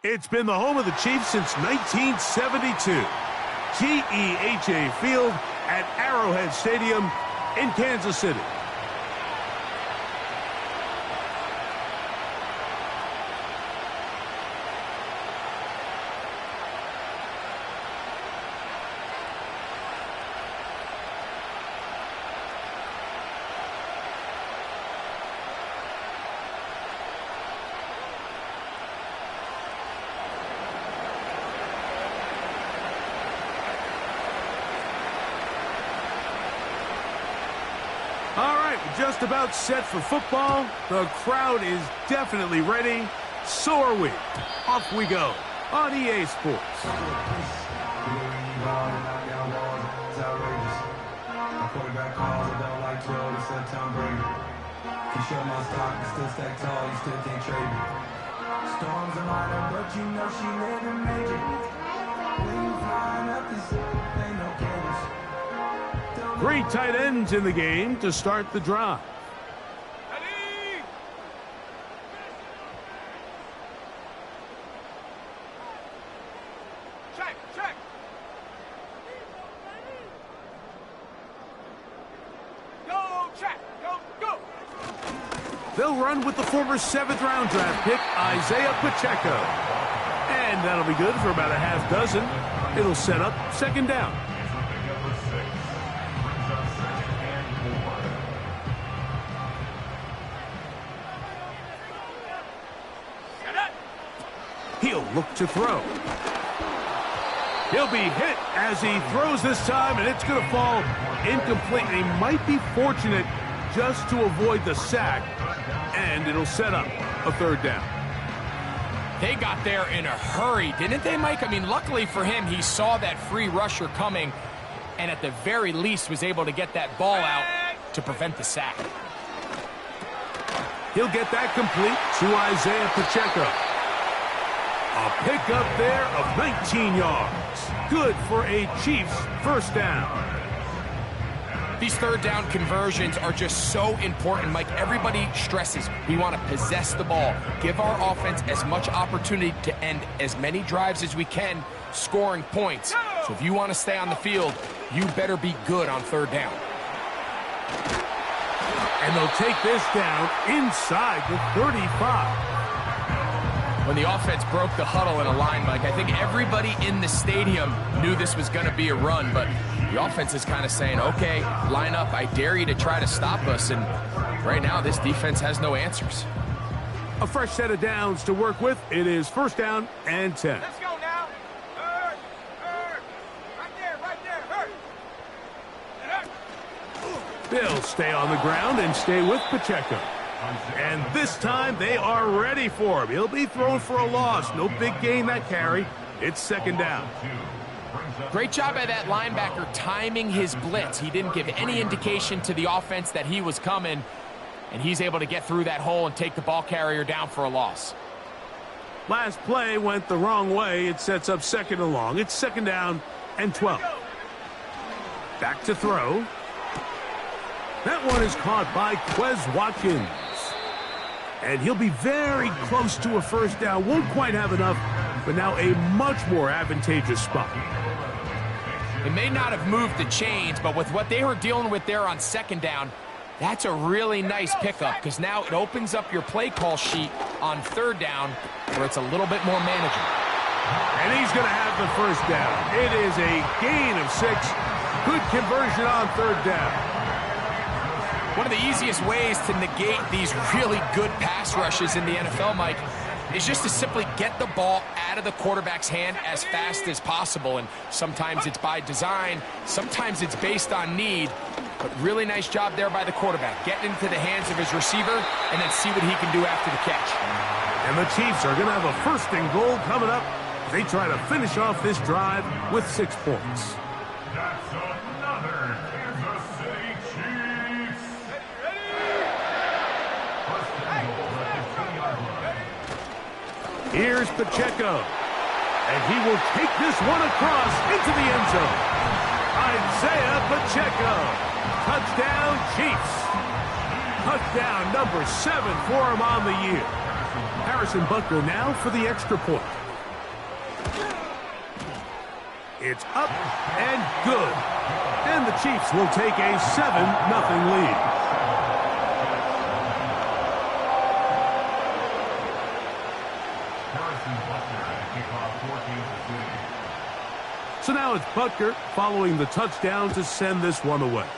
It's been the home of the Chiefs since 1972. GEHA Field at Arrowhead Stadium in Kansas City. All right, just about set for football. The crowd is definitely ready. So are we. Off we go on EA Sports. Storms are minor, but you know she living major. When you flying up, this ain't no cables. Three tight ends in the game to start the drive. Check. Go, check. Go. They'll run with the former 7th-round draft pick, Isaiah Pacheco. And that'll be good for about a half dozen. It'll set up second down. He'll look to throw. He'll be hit as he throws this time, and it's going to fall incomplete. He might be fortunate just to avoid the sack, and it'll set up a third down. They got there in a hurry, didn't they, Mike? I mean, luckily for him, he saw that free rusher coming, and at the very least was able to get that ball out to prevent the sack. He'll get that complete to Isaiah Pacheco. A pickup there of 19 yards. Good for a Chiefs first down. These third down conversions are just so important, Mike. Everybody stresses we want to possess the ball, give our offense as much opportunity to end as many drives as we can, scoring points. So if you want to stay on the field, you better be good on third down. And they'll take this down inside the 35. When the offense broke the huddle in a line, Mike, I think everybody in the stadium knew this was going to be a run, but the offense is kind of saying, okay, line up, I dare you to try to stop us, and right now this defense has no answers. A fresh set of downs to work with. It is first down and 10. Let's go now. Hurt. Right there. Hurt. They'll stay on the ground and stay with Pacheco. And this time they are ready for him. He'll be thrown for a loss. No big gain that carry. It's second down. Great job by that linebacker timing his blitz. He didn't give any indication to the offense that he was coming, and he's able to get through that hole and take the ball carrier down for a loss. Last play went the wrong way. It sets up second and long. It's second down and 12. Back to throw. That one is caught by Quez Watkins. And he'll be very close to a first down. Won't quite have enough, but now a much more advantageous spot. It may not have moved the chains, but with what they were dealing with there on second down, that's a really nice pickup because now it opens up your play call sheet on third down where it's a little bit more manageable. And he's going to have the first down. It is a gain of 6. Good conversion on third down. One of the easiest ways to negate these really good pass rushes in the NFL, Mike, is just to simply get the ball out of the quarterback's hand as fast as possible. And sometimes it's by design, sometimes it's based on need. But really nice job there by the quarterback, getting into the hands of his receiver and then see what he can do after the catch. And the Chiefs are going to have a first and goal coming up. They try to finish off this drive with 6 points. That's another Kansas City Chiefs. Here's Pacheco. And he will take this one across into the end zone. Isaiah Pacheco. Touchdown, Chiefs. Touchdown number 7 for him on the year. Harrison Butker now for the extra point. It's up and good. And the Chiefs will take a 7-0 lead. So now it's Butker following the touchdown to send this one away.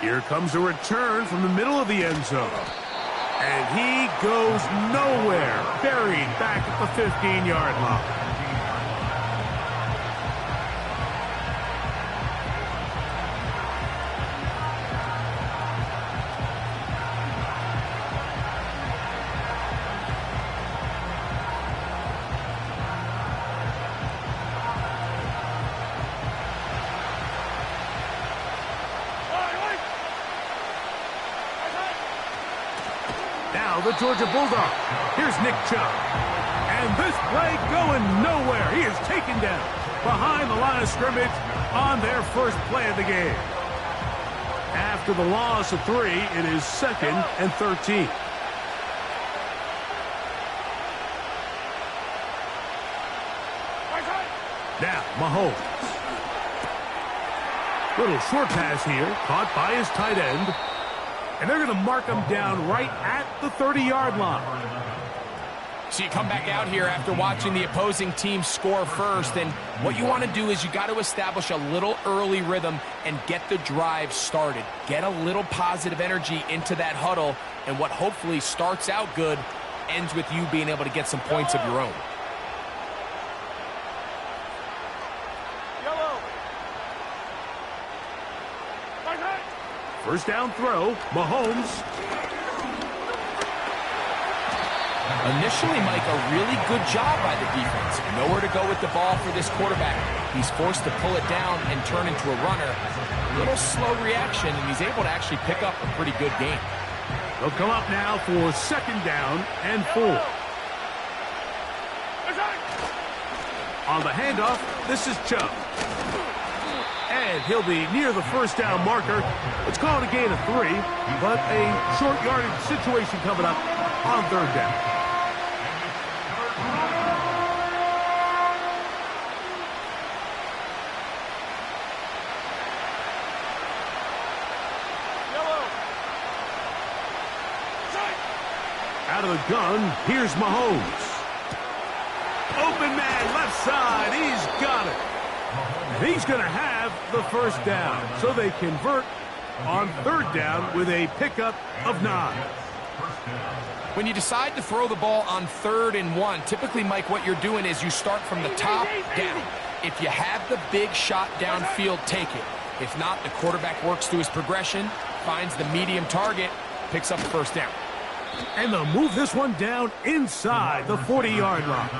Here comes a return from the middle of the end zone. And he goes nowhere, buried back at the 15-yard line. Now the Georgia Bulldog. Here's Nick Chubb. And this play going nowhere. He is taken down behind the line of scrimmage on their first play of the game. After the loss of 3, it is 2nd and 13. Now Mahomes. Little short pass here, caught by his tight end. And they're going to mark him down right at the 30-yard line. So you come back out here after watching the opposing team score first, and what you want to do is you got to establish a little early rhythm and get the drive started. Get a little positive energy into that huddle, and what hopefully starts out good ends with you being able to get some points of your own. First down throw, Mahomes. Initially, Mike, a really good job by the defense. Nowhere to go with the ball for this quarterback. He's forced to pull it down and turn into a runner. A little slow reaction, and he's able to actually pick up a pretty good game. They'll come up now for 2nd down and 4. On the handoff, this is Chubb. And he'll be near the first down marker. Let's call it a gain of 3, but a short yardage situation coming up on 3rd down. Out of the gun, here's Mahomes. Open man, left side, he's got it. And he's going to have the first down. So they convert on 3rd down with a pickup of 9. When you decide to throw the ball on 3rd and 1, typically, Mike, what you're doing is you start from the top down. If you have the big shot downfield, take it. If not, the quarterback works through his progression, finds the medium target, picks up the first down. And they'll move this one down inside the 40-yard line.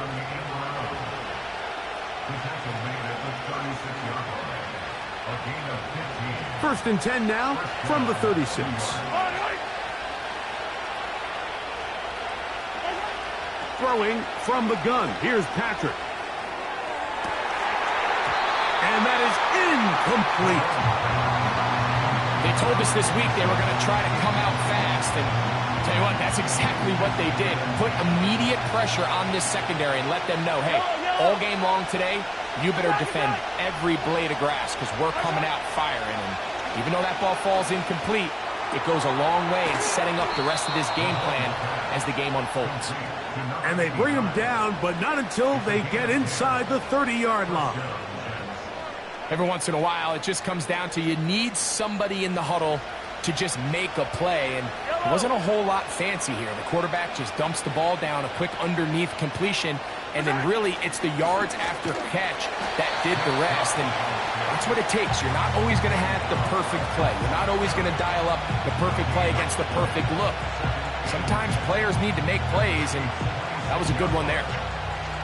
First and 10 now from the 36. Throwing from the gun. Here's Patrick. And that is incomplete. They told us this week they were going to try to come out fast, and tell you what, that's exactly what they did. Put immediate pressure on this secondary and let them know, hey, all game long today, you better defend every blade of grass because we're coming out firing. And even though that ball falls incomplete, it goes a long way in setting up the rest of this game plan as the game unfolds. And they bring him down, but not until they get inside the 30-yard line. Every once in a while, it just comes down to you need somebody in the huddle to just make a play, and it wasn't a whole lot fancy here. The quarterback just dumps the ball down, a quick underneath completion, and then really it's the yards after catch that did the rest, and that's what it takes. You're not always going to have the perfect play. You're not always going to dial up the perfect play against the perfect look. Sometimes players need to make plays, and that was a good one there.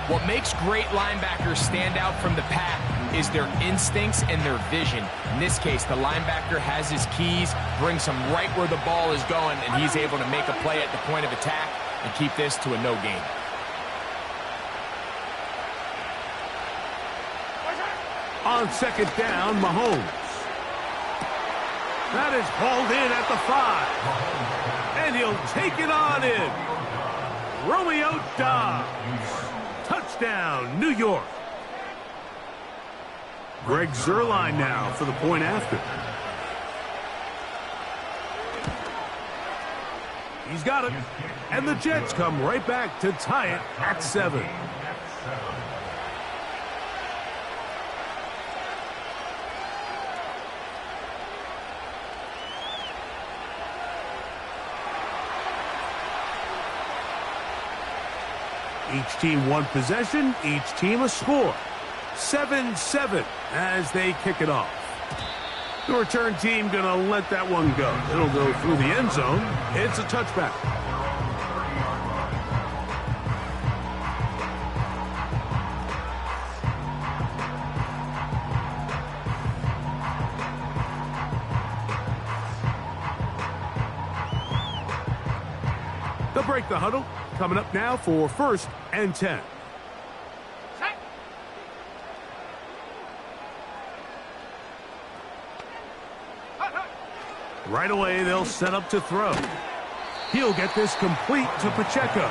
What makes great linebackers stand out from the pack is their instincts and their vision. In this case, the linebacker has his keys, brings him right where the ball is going, and he's able to make a play at the point of attack and keep this to a no gain. On 2nd down, Mahomes. That is hauled in at the 5. And he'll take it on in. Romeo Doubs. Touchdown, New York. Greg Zuerlein now for the point after. He's got it. And the Jets come right back to tie it at 7. Each team one possession, each team a score. 7-7 as they kick it off. The return team going to let that one go. It'll go through the end zone. It's a touchback. They'll break the huddle. Coming up now for 1st and 10. Right away, they'll set up to throw. He'll get this complete to Pacheco.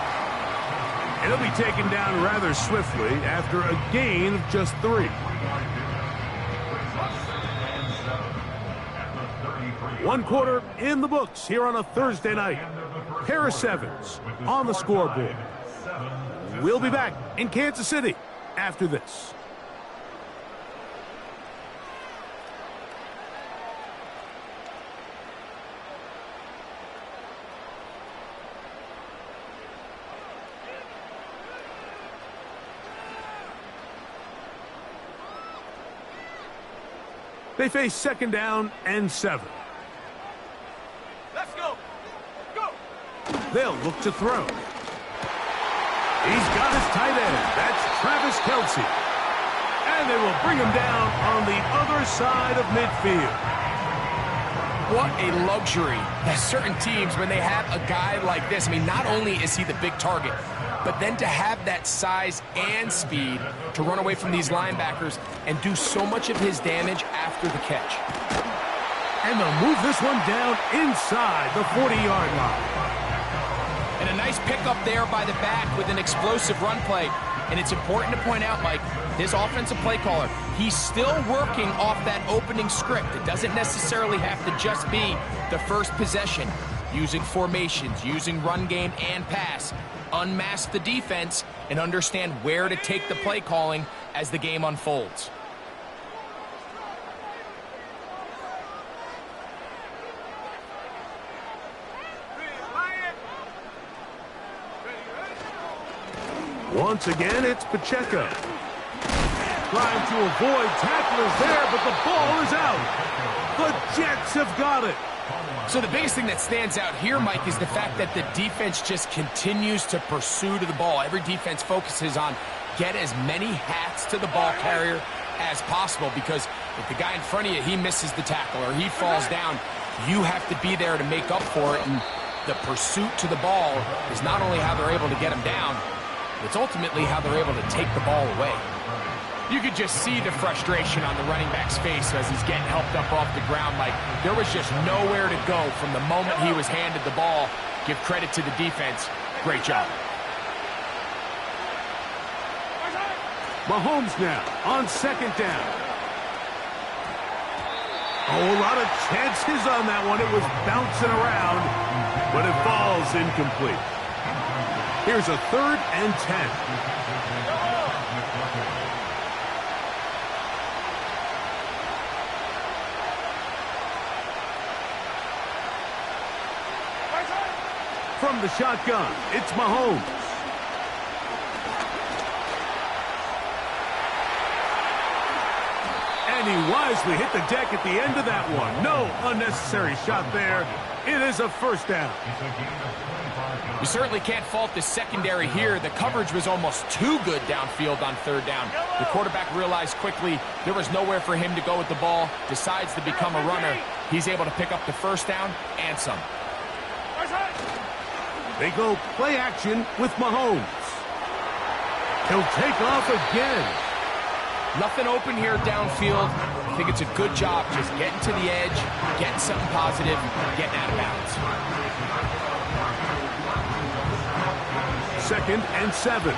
It'll be taken down rather swiftly after a gain of just 3. 1 quarter in the books here on a Thursday night. Pair of 7s on the scoreboard. We'll be back in Kansas City after this. They face 2nd down and 7. Let's go. Go. They'll look to throw. He's got his tight end. That's Travis Kelce. And they will bring him down on the other side of midfield. What a luxury that certain teams, when they have a guy like this, I mean, not only is he the big target, but then to have that size and speed to run away from these linebackers and do so much of his damage after the catch. And they'll move this one down inside the 40-yard line. And a nice pickup there by the back with an explosive run play. And it's important to point out, Mike, this offensive play caller, he's still working off that opening script. It doesn't necessarily have to just be the first possession. Using formations, using run game and pass. Unmask the defense and understand where to take the play calling as the game unfolds. Once again, it's Pacheco. Trying to avoid tacklers there, but the ball is out. The Jets have got it. So the biggest thing that stands out here, Mike, is the fact that the defense just continues to pursue to the ball. Every defense focuses on get as many hats to the ball carrier as possible, because if the guy in front of you, he misses the tackle or he falls down, you have to be there to make up for it. And the pursuit to the ball is not only how they're able to get him down, it's ultimately how they're able to take the ball away. You could just see the frustration on the running back's face as he's getting helped up off the ground. Like, there was just nowhere to go from the moment he was handed the ball. Give credit to the defense. Great job. Mahomes now on 2nd down. Oh, a lot of chances on that one. It was bouncing around, but it falls incomplete. Here's a 3rd and 10. From the shotgun, it's Mahomes. And he wisely hit the deck at the end of that one. No unnecessary shot there. It is a 1st down. You certainly can't fault the secondary here. The coverage was almost too good downfield on 3rd down. The quarterback realized quickly there was nowhere for him to go with the ball, decides to become a runner. He's able to pick up the 1st down and some. They go play action with Mahomes. He'll take off again. Nothing open here downfield. I think it's a good job just getting to the edge, getting something positive, getting out of bounds. 2nd and 7.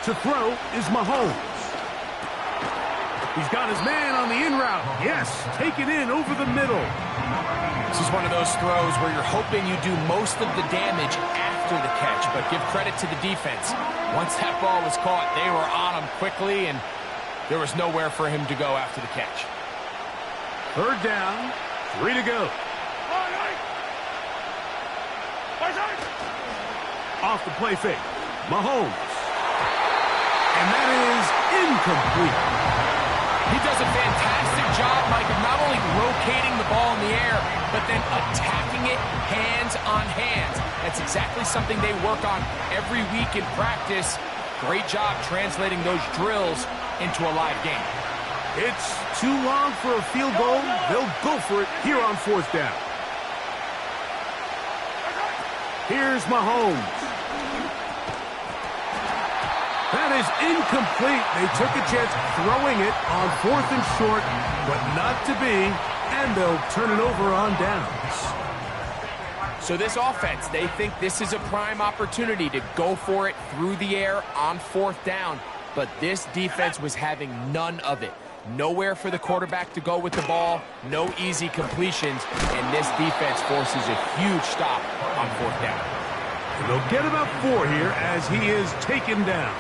To throw is Mahomes. He's got his man on the in route. Yes, take it in over the middle. This is one of those throws where you're hoping you do most of the damage after the catch, but give credit to the defense. Once that ball was caught, they were on him quickly, and there was nowhere for him to go after the catch. Third down, 3 to go. Off the play fake, Mahomes. And that is incomplete. He does a fantastic job, Mike, of not only rotating the ball in the air, but then attacking it hands on hands. That's exactly something they work on every week in practice. Great job translating those drills into a live game. It's too long for a field goal. They'll go for it here on fourth down. Here's Mahomes. That is incomplete. They took a chance throwing it on 4th and short, but not to be, and they'll turn it over on downs. So this offense, they think this is a prime opportunity to go for it through the air on 4th down, but this defense was having none of it. Nowhere for the quarterback to go with the ball, no easy completions, and this defense forces a huge stop on 4th down. And they'll get about 4 here as he is taken down.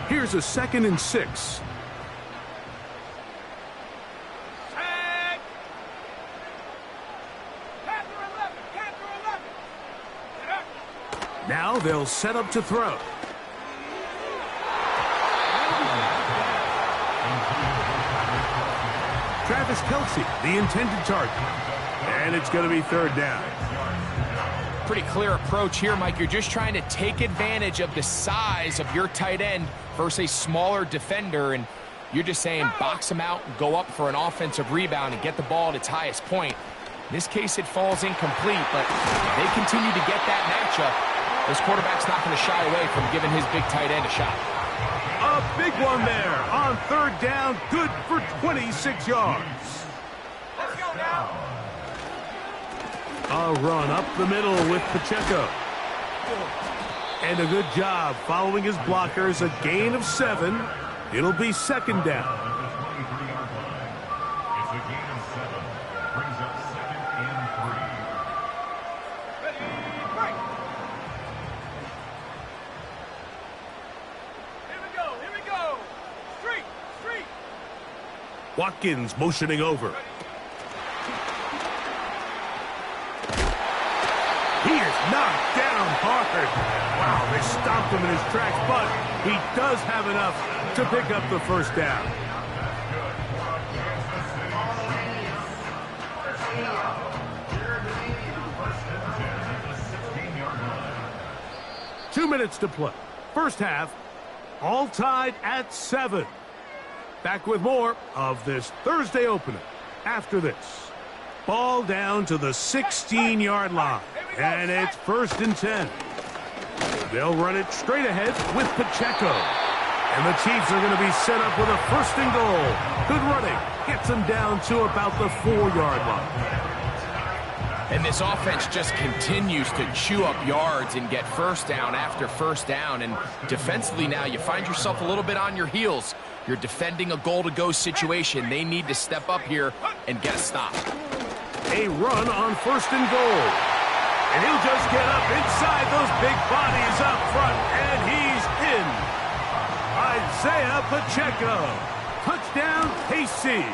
Here's a 2nd and 6. Now they'll set up to throw. Travis Kelce, the intended target. And it's going to be 3rd down. Pretty clear approach here, Mike. You're just trying to take advantage of the size of your tight end versus a smaller defender, and you're just saying box him out and go up for an offensive rebound and get the ball at its highest point. In this case, it falls incomplete, but they continue to get that matchup. This quarterback's not going to shy away from giving his big tight end a shot. A big one there on 3rd down, good for 26 yards. Let's go now. A run up the middle with Pacheco. And a good job following his blockers, a gain of 7. It'll be 2nd down. It's a gain of 7. Brings up 2nd and 3. Ready, break. Here we go. Street. Watkins motioning over. He is knocked down hard. Wow, they stopped him in his tracks, but he does have enough to pick up the 1st down. 2 minutes to play. First half, all tied at 7. Back with more of this Thursday opener after this. Ball down to the 16-yard line, and it's 1st and 10. They'll run it straight ahead with Pacheco. And the Chiefs are going to be set up with a 1st and goal. Good running. Gets them down to about the 4-yard line. And this offense just continues to chew up yards and get 1st down after 1st down. And defensively now, you find yourself a little bit on your heels. You're defending a goal-to-go situation. They need to step up here and get a stop. A run on 1st and goal. And he'll just get up inside those big bodies up front, and he's in. Isaiah Pacheco. Touchdown, KC.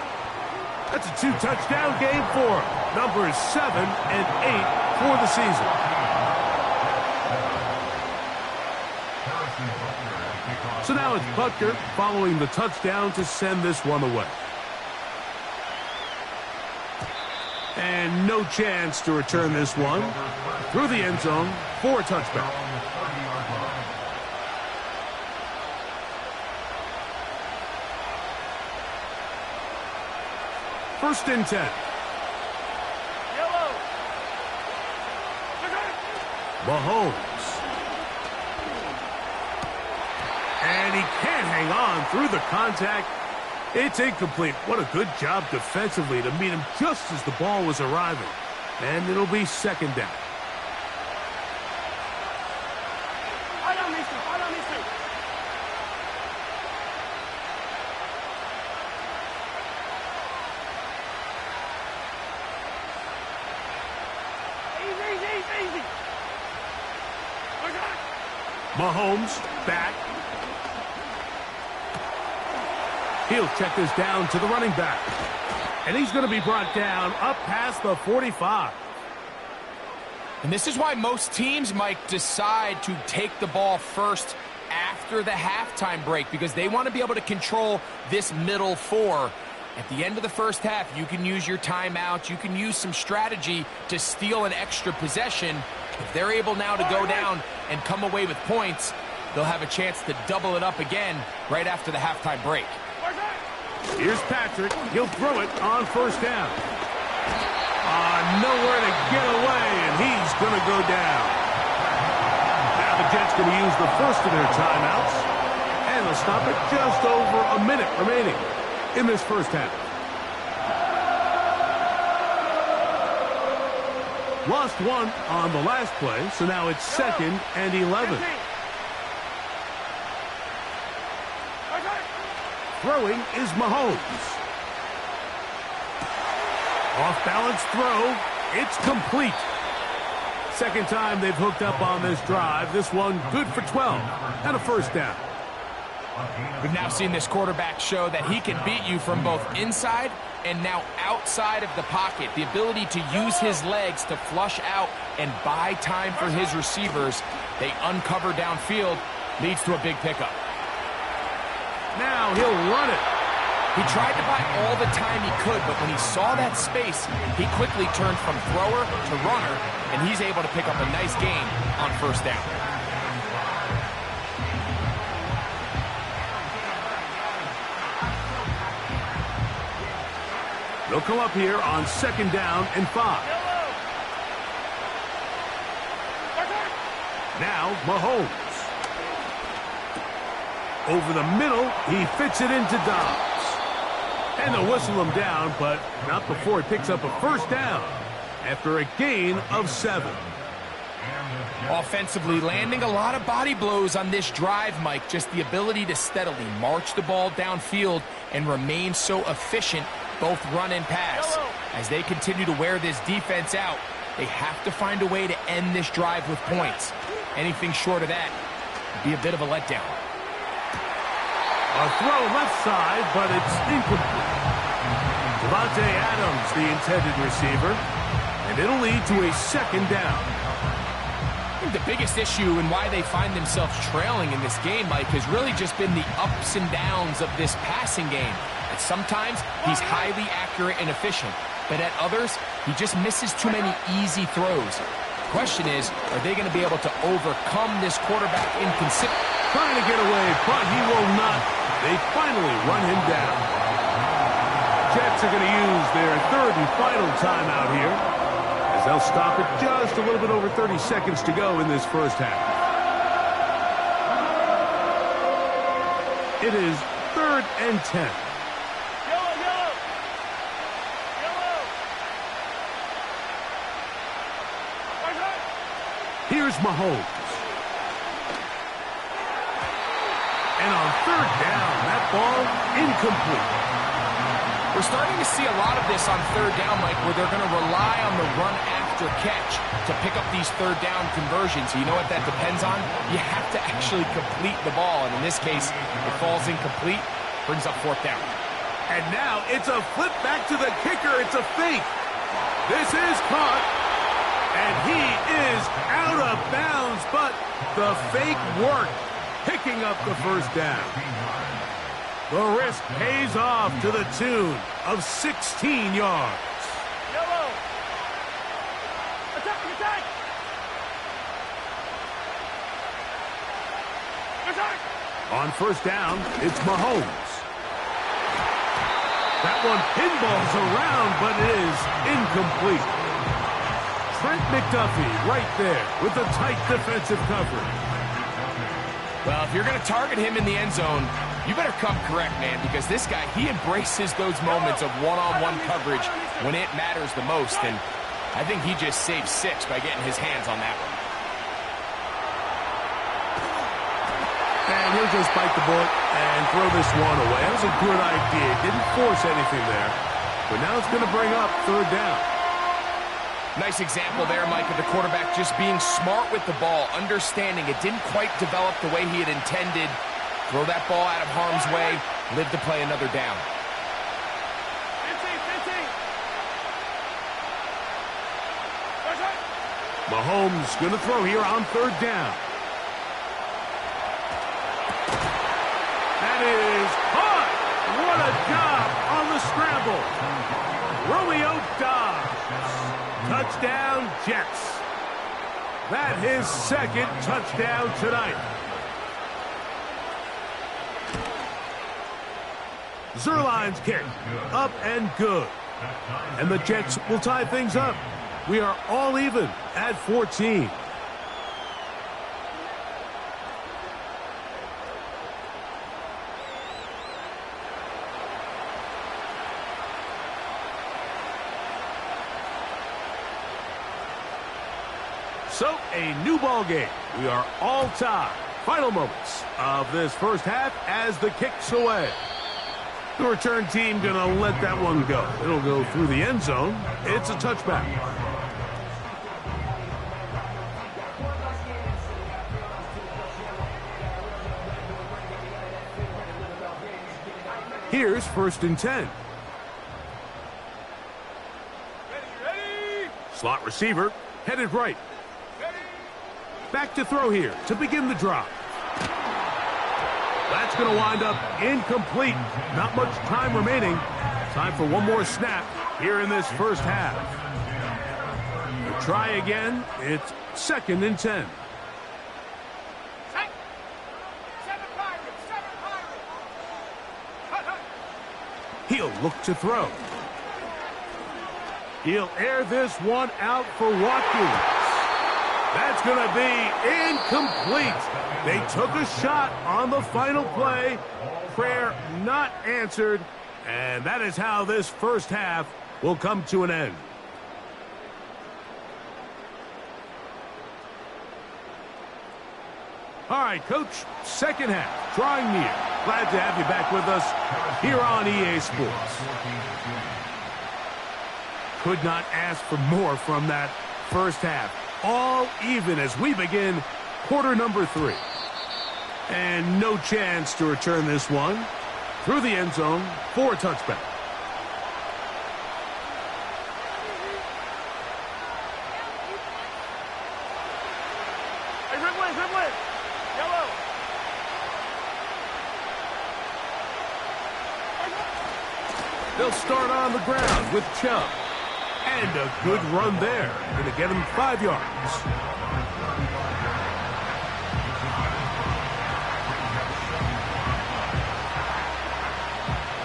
That's a 2-touchdown game for him. Numbers 7 and 8 for the season. So now it's Butker following the touchdown to send this one away. And no chance to return this one through the end zone for a touchback. First and 10. Mahomes. And he can't hang on through the contact. It's incomplete. What a good job defensively to meet him just as the ball was arriving. And it'll be 2nd down. Mahomes back. He'll check this down to the running back. And he's going to be brought down up past the 45. And this is why most teams might decide to take the ball first after the halftime break, because they want to be able to control this middle four. At the end of the first half, you can use your timeout. You can use some strategy to steal an extra possession. If they're able now to go down and come away with points, they'll have a chance to double it up again right after the halftime break. Here's Patrick. He'll throw it on first down. Nowhere to get away, and he's going to go down. Now the Jets going to use the first of their timeouts, and they'll stop it just over a minute remaining in this first half. Lost one on the last play, so now it's 2nd and 11. Throwing is Mahomes. Off-balance throw. It's complete. Second time they've hooked up on this drive. This one good for 12 and a first down. We've now seen this quarterback show that he can beat you from both inside and now outside of the pocket. The ability to use his legs to flush out and buy time for his receivers. They uncover downfield, leads to a big pickup. Now he'll run it. He tried to buy all the time he could, but when he saw that space, he quickly turned from thrower to runner, and he's able to pick up a nice gain on first down. They'll come up here on 2nd down and 5. Now Mahomes. Over the middle, he fits it into Dobbs. And they'll whistle him down, but not before he picks up a first down after a gain of 7. Offensively, landing a lot of body blows on this drive, Mike. Just the ability to steadily march the ball downfield and remain so efficient, both run and pass. As they continue to wear this defense out, they have to find a way to end this drive with points. Anything short of that would be a bit of a letdown. A throw left side, but it's incomplete. Davante Adams, the intended receiver, and it'll lead to a 2nd down. I think the biggest issue and why they find themselves trailing in this game, Mike, has really just been the ups and downs of this passing game. And sometimes he's highly accurate and efficient, but at others, he just misses too many easy throws. The question is, are they going to be able to overcome this quarterback inconsistency? Trying to get away, but he will not. They finally run him down. Jets are going to use their 3rd and final timeout here, as they'll stop it just a little bit over 30 seconds to go in this first half. It is 3rd and 10. Here's Mahomes. And on 3rd down, that ball incomplete. We're starting to see a lot of this on 3rd down, Mike, where they're going to rely on the run after catch to pick up these 3rd down conversions. You know what that depends on? You have to actually complete the ball, and in this case, it falls incomplete, brings up 4th down. And now it's a flip back to the kicker. It's a fake. This is caught, and he is out of bounds, but the fake worked, picking up the first down. The risk pays off to the tune of 16 yards. Yellow. Attack, attack. Attack. On first down, it's Mahomes. That one pinballs around, but it is incomplete. Trent McDuffie right there with the tight defensive coverage. Well, if you're going to target him in the end zone, you better come correct, man, because this guy, he embraces those moments of one-on-one coverage when it matters the most, and I think he just saved 6 by getting his hands on that one. And he'll just bite the bullet and throw this one away. That was a good idea. Didn't force anything there, but now it's going to bring up 3rd down. Nice example there, Mike, of the quarterback just being smart with the ball, understanding it didn't quite develop the way he had intended. Throw that ball out of harm's way, live to play another down. Mahomes going to throw here on third down. That is caught. What a job on the scramble. Romeo Doubs. Touchdown, Jets. That his second touchdown tonight. Zuerlein's kick, up and good. And the Jets will tie things up. We are all even at 14. So, a new ball game. We are all tied. Final moments of this first half as the kick's away. The return team going to let that one go. It'll go through the end zone. It's a touchback. Here's 1st and 10. Ready. Slot receiver headed right. Back to throw here to begin the drive. That's going to wind up incomplete. Not much time remaining. Time for one more snap here in this first half. We'll try again. It's 2nd and 10. He'll look to throw. He'll air this one out for Watkins. That's going to be incomplete. They took a shot on the final play. Prayer not answered. And that is how this first half will come to an end. All right, Coach, second half, drawing near. Glad to have you back with us here on EA Sports. Could not ask for more from that first half. All even as we begin quarter number 3. And no chance to return this one through the end zone for a touchback. Yellow. They'll start on the ground with Chubb. And a good run there. Going to get him 5 yards.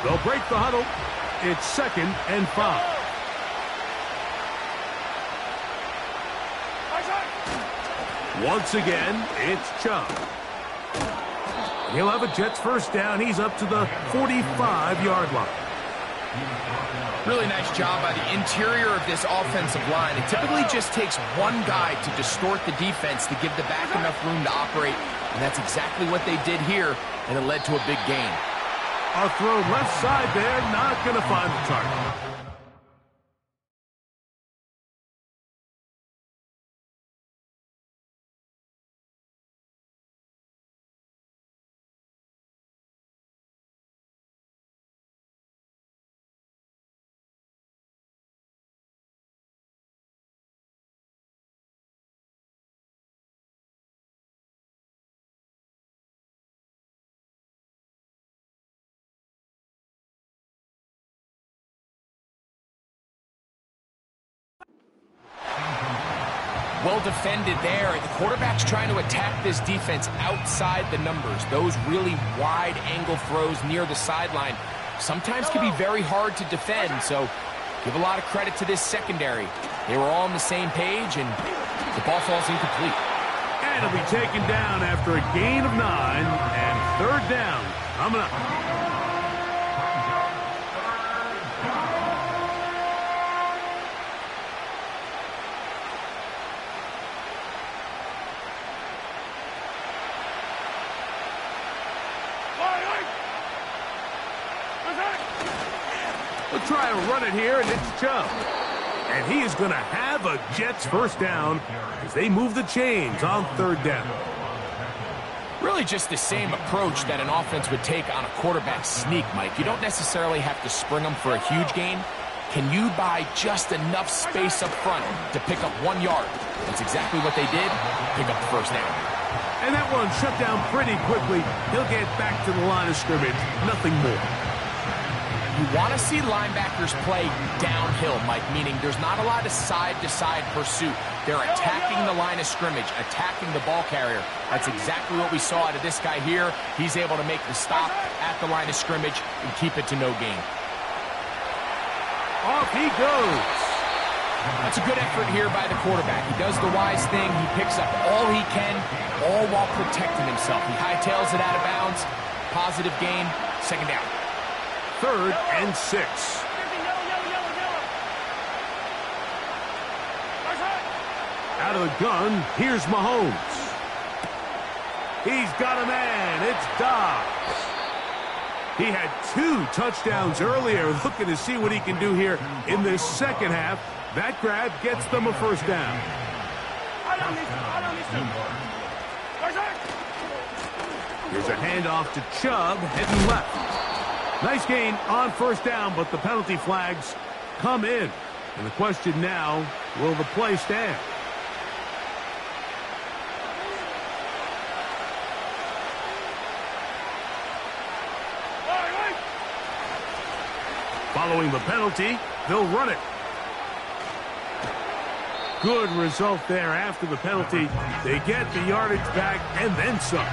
They'll break the huddle. It's 2nd and 5. Once again, it's Chubb. He'll have a Jets first down. He's up to the 45-yard line. Really nice job by the interior of this offensive line. It typically just takes one guy to distort the defense to give the back enough room to operate, and that's exactly what they did here, and it led to a big gain. A throw left side there, not going to find the target. Well defended there. The quarterback's trying to attack this defense outside the numbers. Those really wide angle throws near the sideline sometimes can be very hard to defend, so give a lot of credit to this secondary. They were all on the same page, and the ball falls incomplete. And it'll be taken down after a gain of 9, and 3rd down coming up. We'll try and run it here, and it's Chubb. And he is going to have a Jets first down as they move the chains on third down. Really just the same approach that an offense would take on a quarterback sneak, Mike. You don't necessarily have to spring them for a huge gain. Can you buy just enough space up front to pick up 1 yard? That's exactly what they did. Pick up the first down. And that one shut down pretty quickly. He'll get back to the line of scrimmage. Nothing more. You want to see linebackers play downhill, Mike, meaning there's not a lot of side-to-side pursuit. They're attacking the line of scrimmage, attacking the ball carrier. That's exactly what we saw out of this guy here. He's able to make the stop at the line of scrimmage and keep it to no gain. Off he goes. That's a good effort here by the quarterback. He does the wise thing. He picks up all he can, all while protecting himself. He hightails it out of bounds. Positive gain. Second down. 3rd and 6. Out of the gun, here's Mahomes. He's got a man. It's Dobbs. He had 2 touchdowns earlier, looking to see what he can do here in this second half. That grab gets them a first down. Here's a handoff to Chubb, heading left. Nice gain on first down, but the penalty flags come in. And the question now, will the play stand? Following the penalty, they'll run it. Good result there after the penalty. They get the yardage back and then some.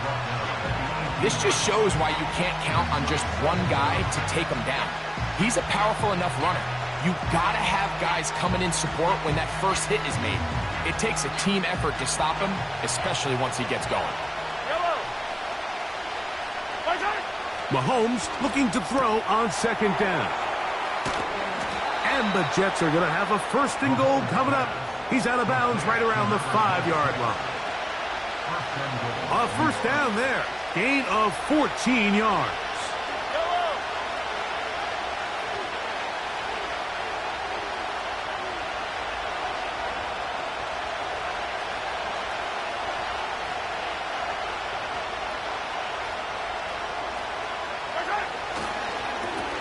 This just shows why you can't count on just one guy to take him down. He's a powerful enough runner. You've got to have guys coming in support when that first hit is made. It takes a team effort to stop him, especially once he gets going. Mahomes looking to throw on second down. And the Jets are going to have a 1st and goal coming up. He's out of bounds right around the 5-yard line. A first down there. Gain of 14 yards.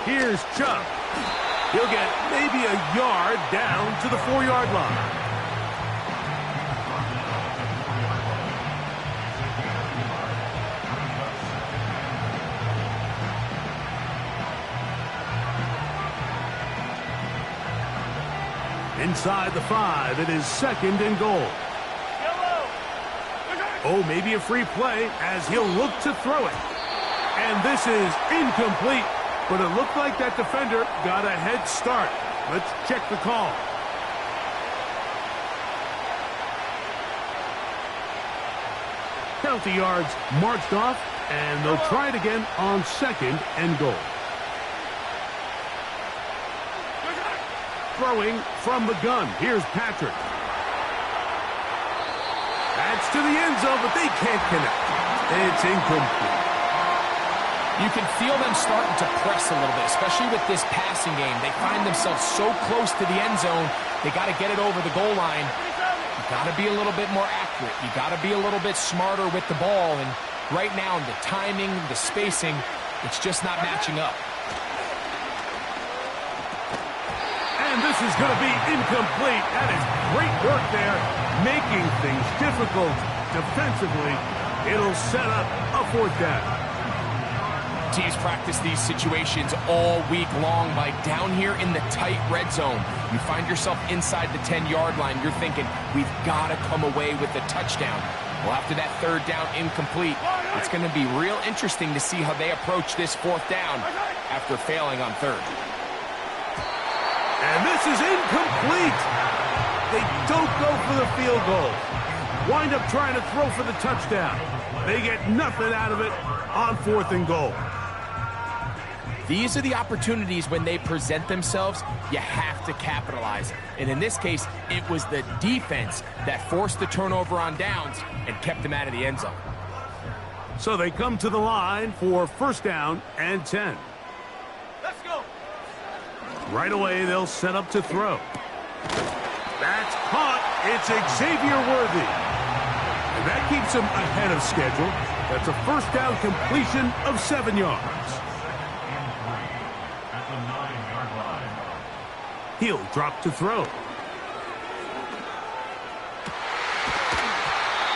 Here's Chubb. He'll get maybe a yard down to the 4-yard line. Inside the 5, it is 2nd and goal. Oh, maybe a free play as he'll look to throw it. And this is incomplete, but it looked like that defender got a head start. Let's check the call. Penalty yards marched off, and they'll try it again on 2nd and goal. Throwing from the gun. Here's Patrick. That's to the end zone, but they can't connect. It's incomplete. You can feel them starting to press a little bit, especially with this passing game. They find themselves so close to the end zone, they got to get it over the goal line. You got to be a little bit more accurate. You got to be a little bit smarter with the ball. And right now, the timing, the spacing, it's just not matching up. And this is going to be incomplete. That is great work there, making things difficult defensively. It'll set up a 4th down. Teams practice these situations all week long. Like down here in the tight red zone, you find yourself inside the 10-yard line. You're thinking, we've got to come away with a touchdown. Well, after that 3rd down incomplete, it's going to be real interesting to see how they approach this 4th down after failing on 3rd. And this is incomplete. They don't go for the field goal. Wind up trying to throw for the touchdown. They get nothing out of it on 4th and goal. These are the opportunities when they present themselves, you have to capitalize. And in this case, it was the defense that forced the turnover on downs and kept them out of the end zone. So they come to the line for 1st down and 10. Let's go. Right away, they'll set up to throw. That's caught. It's Xavier Worthy. And that keeps him ahead of schedule. That's a first down completion of 7 yards. At the 9-yard line. He'll drop to throw.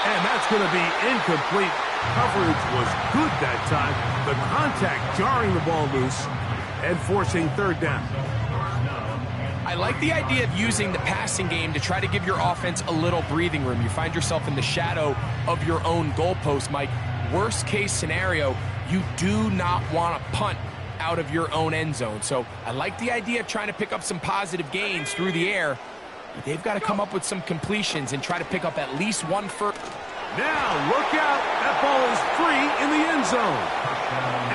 And that's going to be incomplete. Coverage was good that time. The contact jarring the ball loose and forcing third down. I like the idea of using the passing game to try to give your offense a little breathing room. You find yourself in the shadow of your own goalpost, Mike. Worst case scenario, you do not want to punt out of your own end zone. So I like the idea of trying to pick up some positive gains through the air. But they've got to come up with some completions and try to pick up at least one first. Now, look out. That ball is free in the end zone.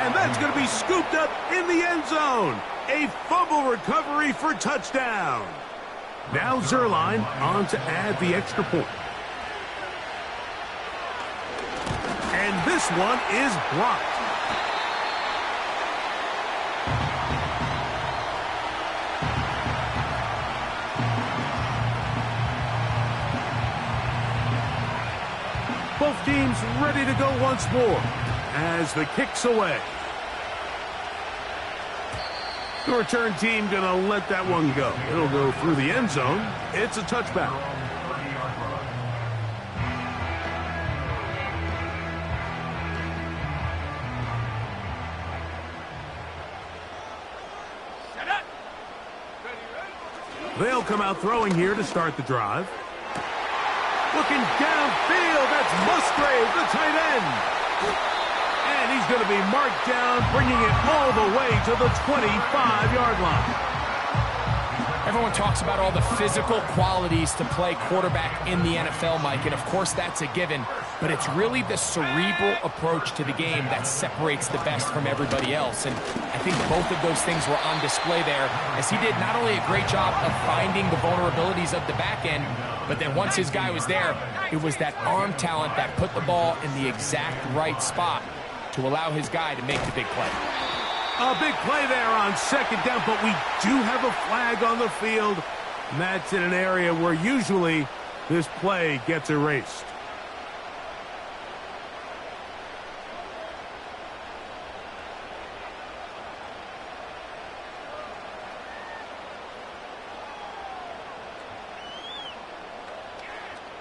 And that's going to be scooped up in the end zone. A fumble recovery for touchdown. Now Zuerlein on to add the extra point. And this one is blocked. Both teams ready to go once more as the kick's away. The return team going to let that one go. It'll go through the end zone. It's a touchback. They'll come out throwing here to start the drive. Looking downfield, that's Musgrave, the tight end. And he's going to be marked down, bringing it all the way to the 25-yard line. Everyone talks about all the physical qualities to play quarterback in the NFL, Mike, and of course that's a given, but it's really the cerebral approach to the game that separates the best from everybody else, and I think both of those things were on display there, as he did not only a great job of finding the vulnerabilities of the back end, but then once his guy was there, it was that arm talent that put the ball in the exact right spot to allow his guy to make the big play. A big play there on second down, but we do have a flag on the field, and that's in an area where usually this play gets erased.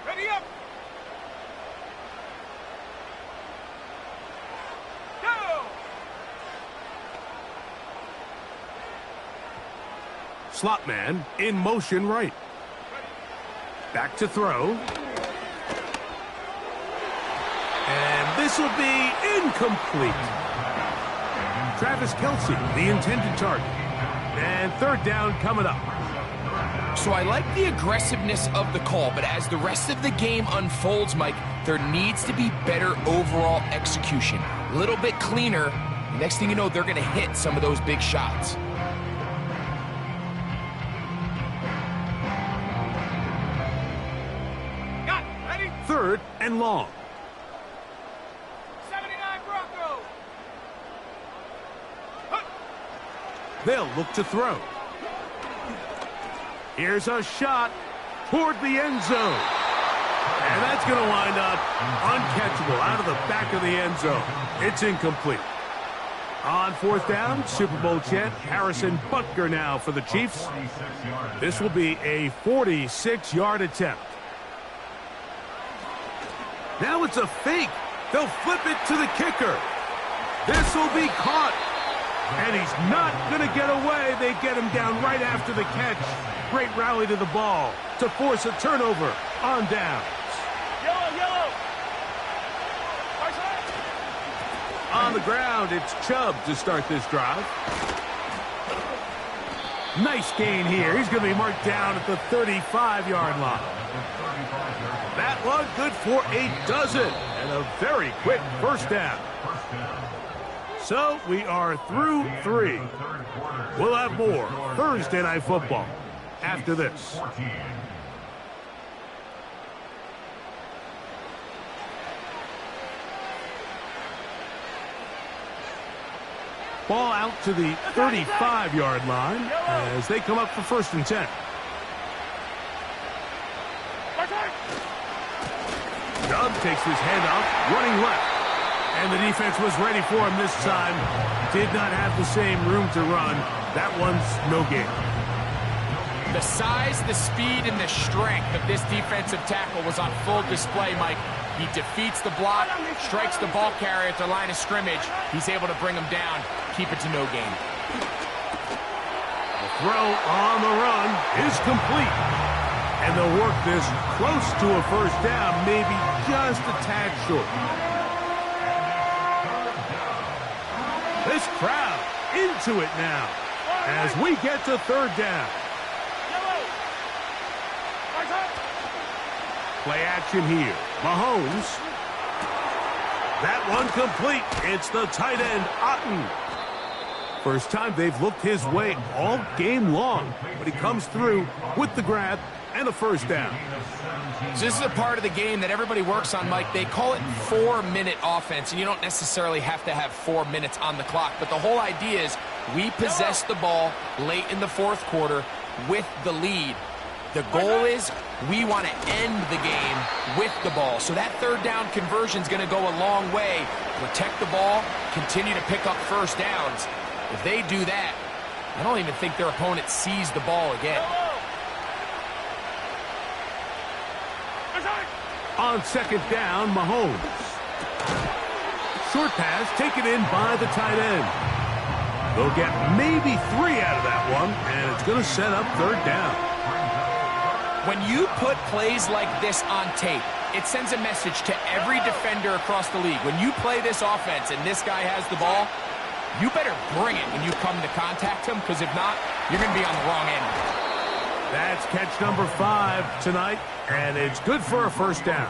Ready up! Go! Slot man in motion right. Back to throw. And this will be incomplete. Travis Kelce, the intended target. And third down coming up. So I like the aggressiveness of the call, but as the rest of the game unfolds, Mike, there needs to be better overall execution. A little bit cleaner. Next thing you know, they're going to hit some of those big shots. Got it. Ready? Third and long. 79 Broncos. They'll look to throw. Here's a shot toward the end zone. And that's going to wind up uncatchable out of the back of the end zone. It's incomplete. On fourth down, Super Bowl champ Harrison Butker now for the Chiefs. This will be a 46-yard attempt. Now it's a fake. They'll flip it to the kicker. This will be caught. And he's not going to get away. They get him down right after the catch. Great rally to the ball to force a turnover on downs. Yellow, yellow. On the ground, it's Chubb to start this drive. Nice gain here. He's going to be marked down at the 35-yard line. That one good for a dozen and a very quick first down. So we are through three. We'll have more Thursday Night Football after this. Ball out to the 35-yard line as they come up for 1st and 10. Chubb takes his handoff, running left. And the defense was ready for him this time. Did not have the same room to run. That one's no gain. The size, the speed, and the strength of this defensive tackle was on full display, Mike. He defeats the block, strikes the ball carrier at the line of scrimmage. He's able to bring him down, keep it to no gain. The throw on the run is complete. And they'll work this close to a first down, maybe just a tad short. This crowd into it now as we get to third down. Play action here. Mahomes. That one complete. It's the tight end, Otten. First time they've looked his way all game long, but he comes through with the grab and a first down. So this is a part of the game that everybody works on, Mike. They call it 4-minute offense, and you don't necessarily have to have 4 minutes on the clock. But the whole idea is we possess the ball late in the fourth quarter with the lead. The goal is we want to end the game with the ball. So that third down conversion is going to go a long way. Protect the ball, continue to pick up first downs. If they do that, I don't even think their opponent sees the ball again. On second down, Mahomes. Short pass taken in by the tight end. They'll get maybe 3 out of that one, and it's going to set up third down. When you put plays like this on tape, it sends a message to every defender across the league. When you play this offense and this guy has the ball, you better bring it when you come to contact him, because if not, you're going to be on the wrong end. That's catch number 5 tonight, and it's good for a first down.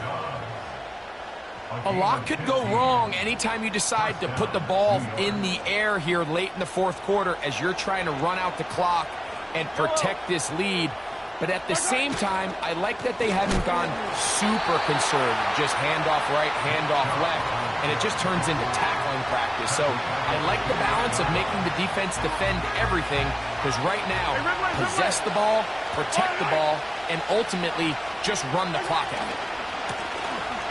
A lot could go wrong anytime you decide to put the ball in the air here late in the fourth quarter as you're trying to run out the clock and protect this lead. But at the same time, I like that they haven't gone super conservative, just handoff right, handoff left, and it just turns into tackling practice. So I like the balance of making the defense defend everything, because right now, possess the ball, protect the ball, and ultimately just run the clock out.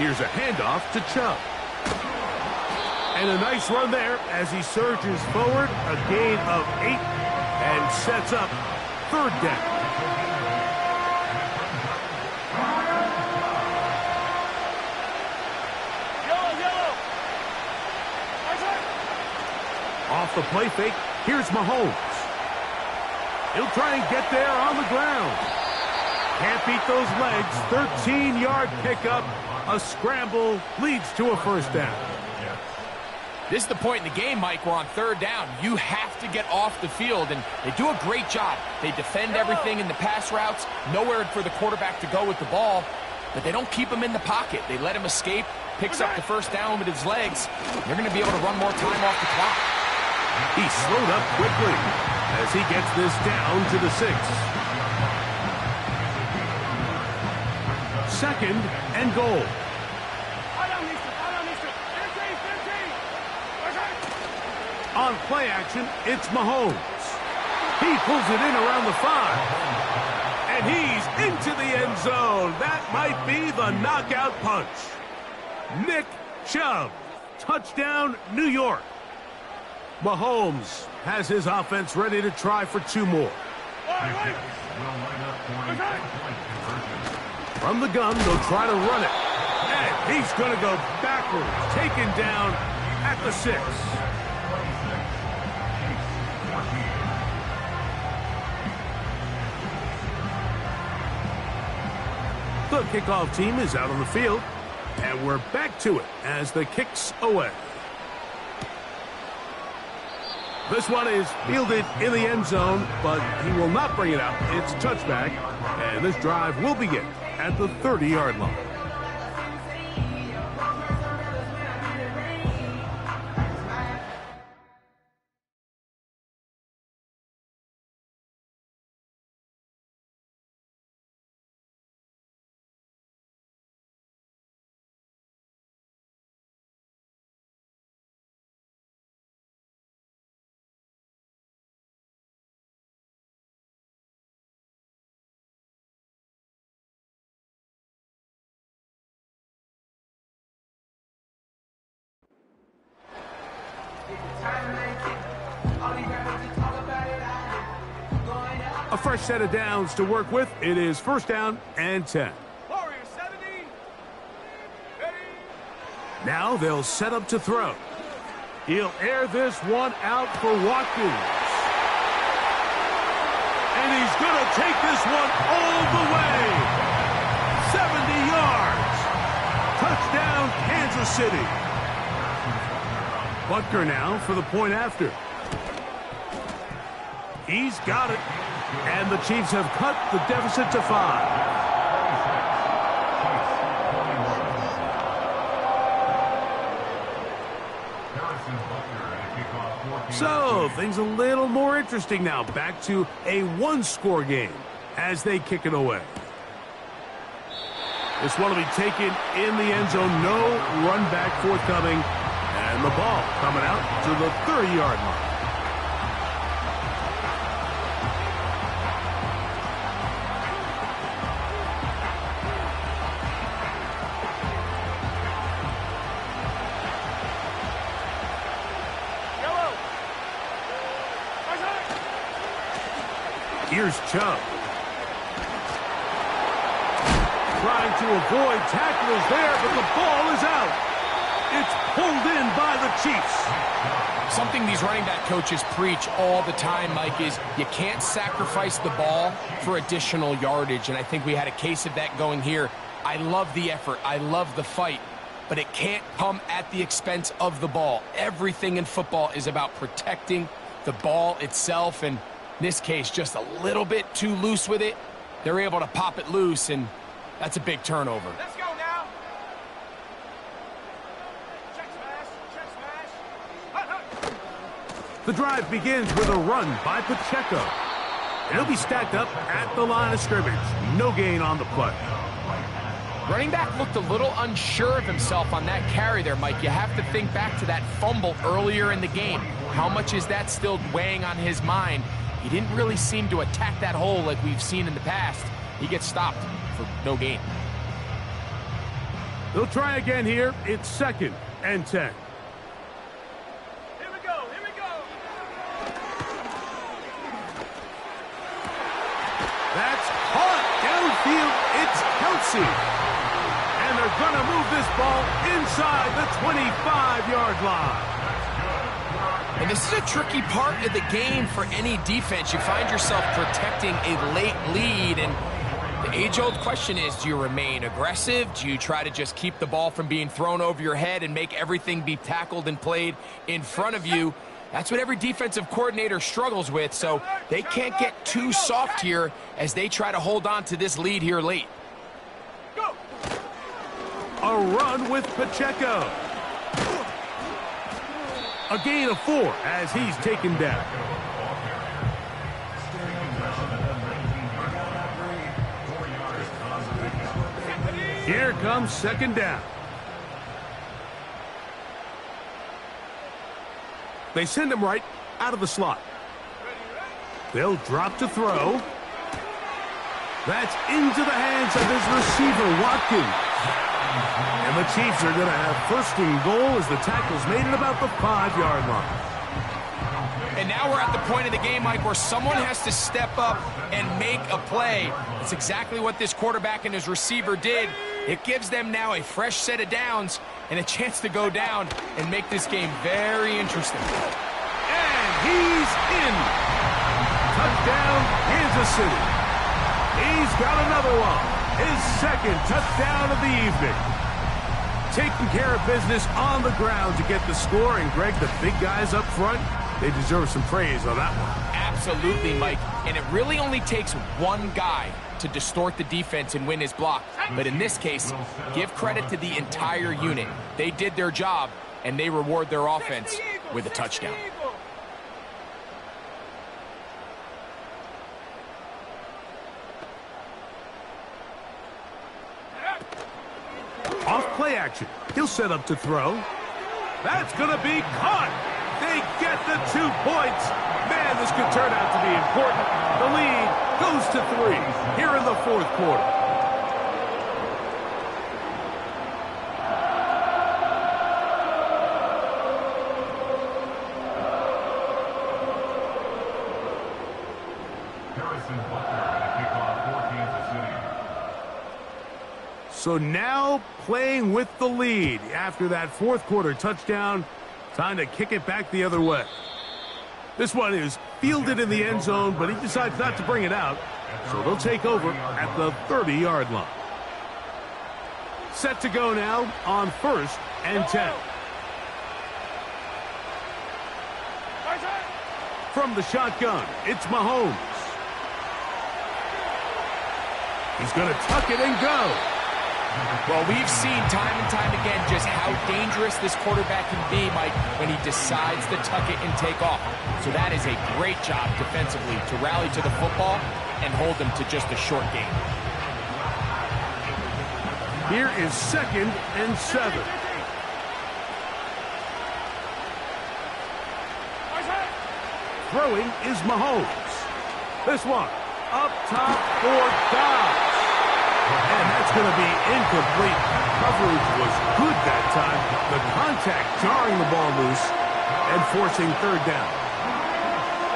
Here's a handoff to Chubb. And a nice run there as he surges forward, a gain of 8, and sets up third down. Off the play fake, here's Mahomes. He'll try and get there on the ground. Can't beat those legs. 13-yard pickup. A scramble leads to a first down. This is the point in the game, Mike, where on third down, you have to get off the field, and they do a great job. They defend everything in the pass routes, nowhere for the quarterback to go with the ball, but they don't keep him in the pocket. They let him escape, picks up the first down with his legs. They're going to be able to run more time off the clock. He slowed up quickly as he gets this down to the 6. Second and goal. On play action, it's Mahomes. He pulls it in around the 5. And he's into the end zone. That might be the knockout punch. Nick Chubb. Touchdown, New York. Mahomes has his offense ready to try for 2 more. From the gun, they'll try to run it. And he's going to go backwards, taken down at the 6. The kickoff team is out on the field, and we're back to it as the kick's away. This one is fielded in the end zone, but he will not bring it out. It's touchback, and this drive will begin at the 30-yard line. A fresh set of downs to work with. It is first down and 10. Warrior 70. Ready. Now they'll set up to throw. He'll air this one out for Watkins. And he's going to take this one all the way. 70 yards. Touchdown, Kansas City. Butker now for the point after. He's got it. And the Chiefs have cut the deficit to 5. So, things a little more interesting now. Back to a one-score game as they kick it away. This one will be taken in the end zone. No run back forthcoming. And the ball coming out to the 30-yard line. Here's Chubb. Trying to avoid tacklers there, but the ball is out. It's pulled in by the Chiefs. Something these running back coaches preach all the time, Mike, is you can't sacrifice the ball for additional yardage, and I think we had a case of that going here. I love the effort. I love the fight, but it can't come at the expense of the ball. Everything in football is about protecting the ball itself, and in this case, just a little bit too loose with it. They're able to pop it loose, and that's a big turnover. Let's go now. Check smash. Check smash. Hut, hut. The drive begins with a run by Pacheco. He'll be stacked up at the line of scrimmage. No gain on the play. Running back looked a little unsure of himself on that carry there, Mike. You have to think back to that fumble earlier in the game. How much is that still weighing on his mind? He didn't really seem to attack that hole like we've seen in the past. He gets stopped for no gain. They'll try again here. It's second and 10. Here we go. Here we go. That's caught downfield. It's Kelsey. And they're going to move this ball inside the 25-yard line. And this is a tricky part of the game for any defense. You find yourself protecting a late lead, and the age-old question is, do you remain aggressive? Do you try to just keep the ball from being thrown over your head and make everything be tackled and played in front of you? That's what every defensive coordinator struggles with, so they can't get too soft here as they try to hold on to this lead here late. Go. A run with Pacheco. A gain of 4 as he's taken down. Here comes second down. They send him right out of the slot. They'll drop to throw. That's into the hands of his receiver, Watkins. And the Chiefs are going to have first and goal as the tackle's made at about the 5-yard line. And now we're at the point of the game, Mike, where someone has to step up and make a play. It's exactly what this quarterback and his receiver did. It gives them now a fresh set of downs and a chance to go down and make this game very interesting. And he's in. Touchdown, Kansas City. He's got another one. His second touchdown of the evening. Taking care of business on the ground to get the score. And, Greg, the big guys up front, they deserve some praise on that one. Absolutely, Mike. And it really only takes one guy to distort the defense and win his block. But in this case, give credit to the entire unit. They did their job, and they reward their offense with a touchdown. Off play action. He'll set up to throw. That's going to be caught. They get the 2 points. Man, this could turn out to be important. The lead goes to 3 here in the fourth quarter. So now playing with the lead after that fourth quarter touchdown. Time to kick it back the other way. This one is fielded in the end zone, but he decides not to bring it out. So they'll take over at the 30-yard line. Set to go now on 1st and 10. From the shotgun, it's Mahomes. He's going to tuck it and go. Well, we've seen time and time again just how dangerous this quarterback can be, Mike, when he decides to tuck it and take off. So that is a great job defensively to rally to the football and hold them to just a short gain. Here is 2nd and 7. Throwing is Mahomes. This one up top for Dobbs. And that's going to be incomplete. Coverage was good that time. The contact jarring the ball loose and forcing 3rd down.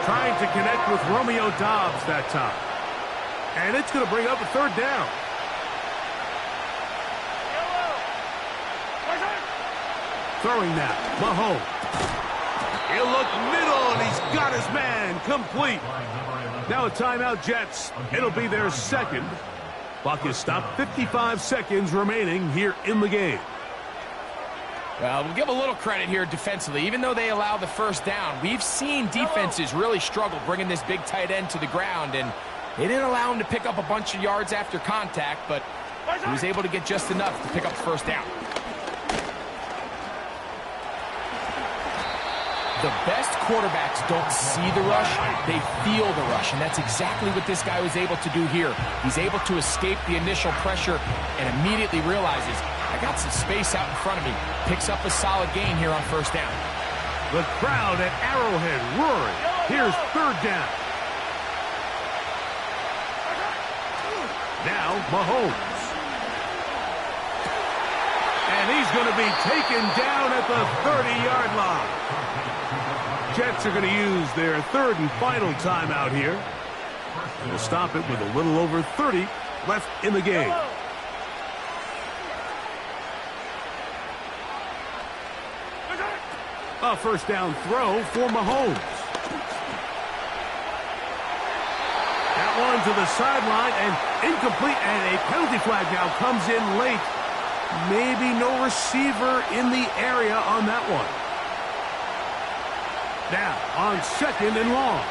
Trying to connect with Romeo Dobbs that time. And it's going to bring up a 3rd down. Throwing now, Mahomes. He'll look middle, and he's got his man complete. Now a timeout, Jets. It'll be their 2nd. Clock is stopped. 55 seconds remaining here in the game. Well, we'll give a little credit here defensively. Even though they allow the 1st down, we've seen defenses really struggle bringing this big tight end to the ground, and they didn't allow him to pick up a bunch of yards after contact, but he was able to get just enough to pick up the 1st down. The best quarterbacks don't see the rush, they feel the rush, and that's exactly what this guy was able to do here. He's able to escape the initial pressure and immediately realizes, I got some space out in front of me. Picks up a solid gain here on 1st down. The crowd at Arrowhead roaring. Here's 3rd down. Now Mahomes. And he's going to be taken down at the 30-yard line. Jets are going to use their 3rd and final timeout here. They'll stop it with a little over 30 left in the game. A 1st down throw for Mahomes. That one to the sideline and incomplete, and a penalty flag now comes in late. Maybe no receiver in the area on that one. Now on 2nd and long.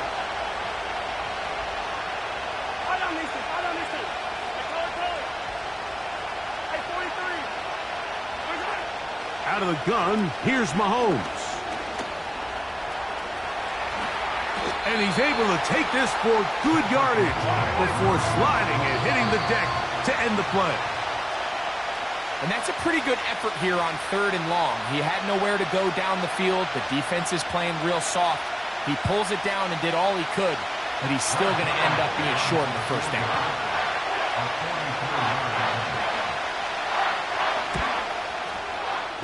Out of the gun, here's Mahomes. And he's able to take this for good yardage before sliding and hitting the deck to end the play. And that's a pretty good effort here on 3rd and long. He had nowhere to go down the field. The defense is playing real soft. He pulls it down and did all he could, but he's still going to end up being short of the 1st down.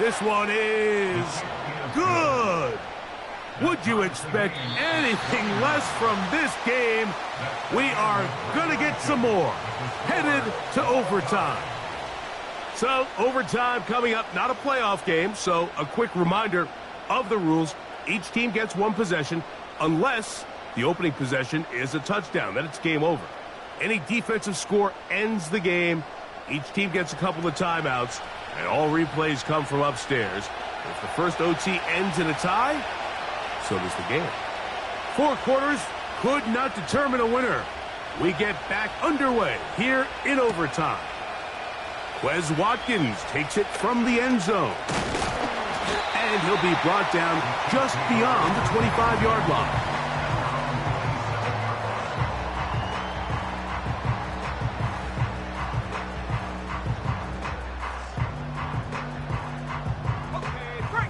This one is good. Would you expect anything less from this game? We are going to get some more. Headed to overtime. So, overtime coming up, not a playoff game, so a quick reminder of the rules. Each team gets 1 possession unless the opening possession is a touchdown. Then it's game over. Any defensive score ends the game. Each team gets a couple of timeouts, and all replays come from upstairs. If the first OT ends in a tie, so does the game. 4 quarters could not determine a winner. We get back underway here in overtime. Quez Watkins takes it from the end zone. And he'll be brought down just beyond the 25-yard line.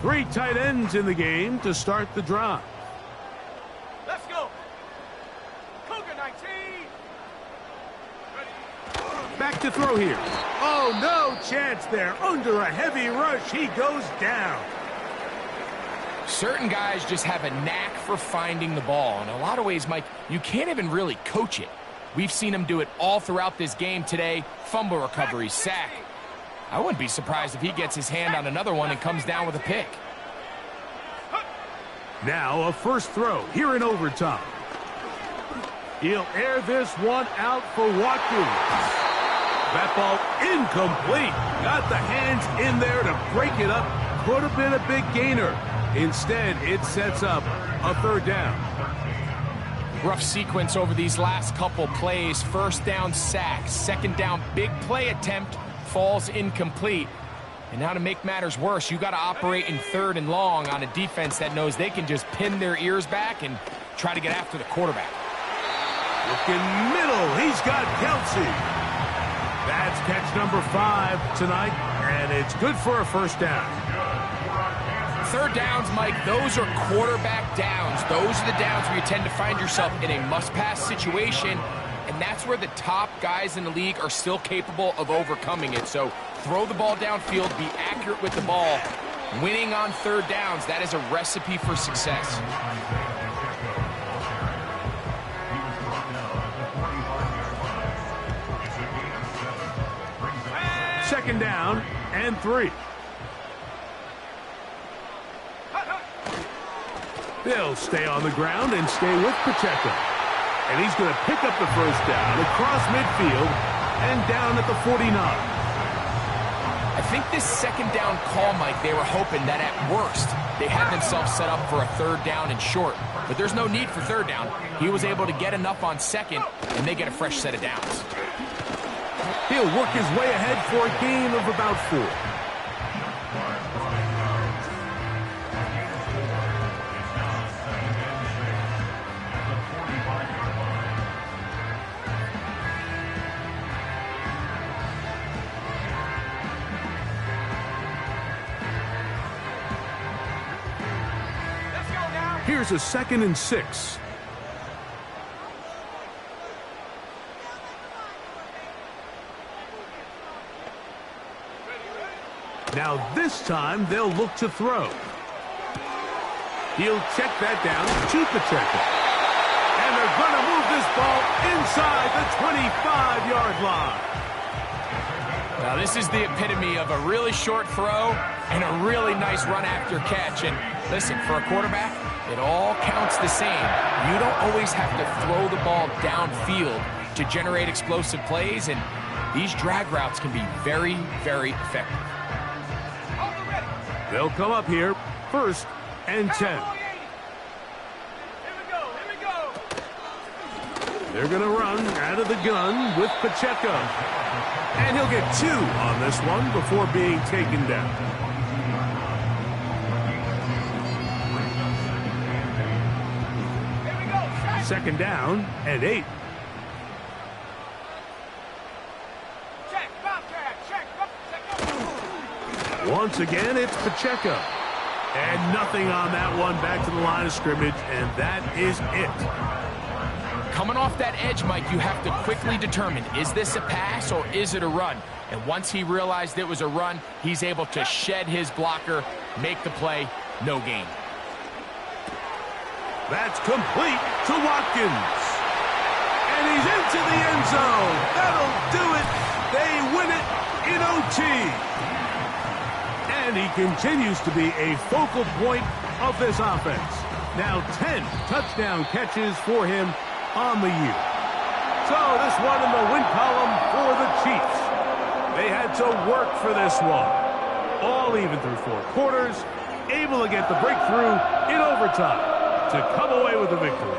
Three tight ends in the game to start the drive. Let's go. Cougar 19. Back to throw here. Oh, no chance there. Under a heavy rush, he goes down. Certain guys just have a knack for finding the ball. In a lot of ways, Mike, you can't even really coach it. We've seen him do it all throughout this game today. Fumble recovery, sack. I wouldn't be surprised if he gets his hand on another one and comes down with a pick. Now a first throw here in overtime. He'll air this one out for Watkins. That ball incomplete. Got the hands in there to break it up. Could have been a big gainer. Instead, it sets up a third down. Rough sequence over these last couple plays. First down sack, second down big play attempt, falls incomplete. And now to make matters worse, you got to operate in third and long on a defense that knows they can just pin their ears back and try to get after the quarterback. Looking middle, he's got Kelsey. That's catch number 5 tonight, and it's good for a first down. Third downs, Mike, those are quarterback downs. Those are the downs where you tend to find yourself in a must-pass situation, and that's where the top guys in the league are still capable of overcoming it. So throw the ball downfield, be accurate with the ball. Winning on third downs, that is a recipe for success. Second down and 3. They'll stay on the ground and stay with Pacheco. And he's going to pick up the first down across midfield and down at the 49. I think this second down call, Mike, they were hoping that at worst they had themselves set up for a third down and short. But there's no need for third down. He was able to get enough on second, and they get a fresh set of downs. He'll work his way ahead for a gain of about 4. Here's a 2nd and 6. Now this time they'll look to throw. He'll check that down to Pacheco. And they're going to move this ball inside the 25-yard line. Now this is the epitome of a really short throw and a really nice run after catch. And listen, for a quarterback, it all counts the same. You don't always have to throw the ball downfield to generate explosive plays, and these drag routes can be very, very effective. They'll come up here, 1st and 10. They're going to run out of the gun with Pacheco. And he'll get 2 on this one before being taken down. Second down and 8. Once again, it's Pacheco. And nothing on that one, back to the line of scrimmage, and that is it. Coming off that edge, Mike, you have to quickly determine, is this a pass or is it a run? And once he realized it was a run, he's able to shed his blocker, make the play, no gain. That's complete to Watkins. And he's into the end zone. That'll do it. They win it in OT. And he continues to be a focal point of this offense. Now 10 touchdown catches for him on the year. So this one in the win column for the Chiefs. They had to work for this one. All even through 4 quarters, able to get the breakthrough in overtime to come away with the victory.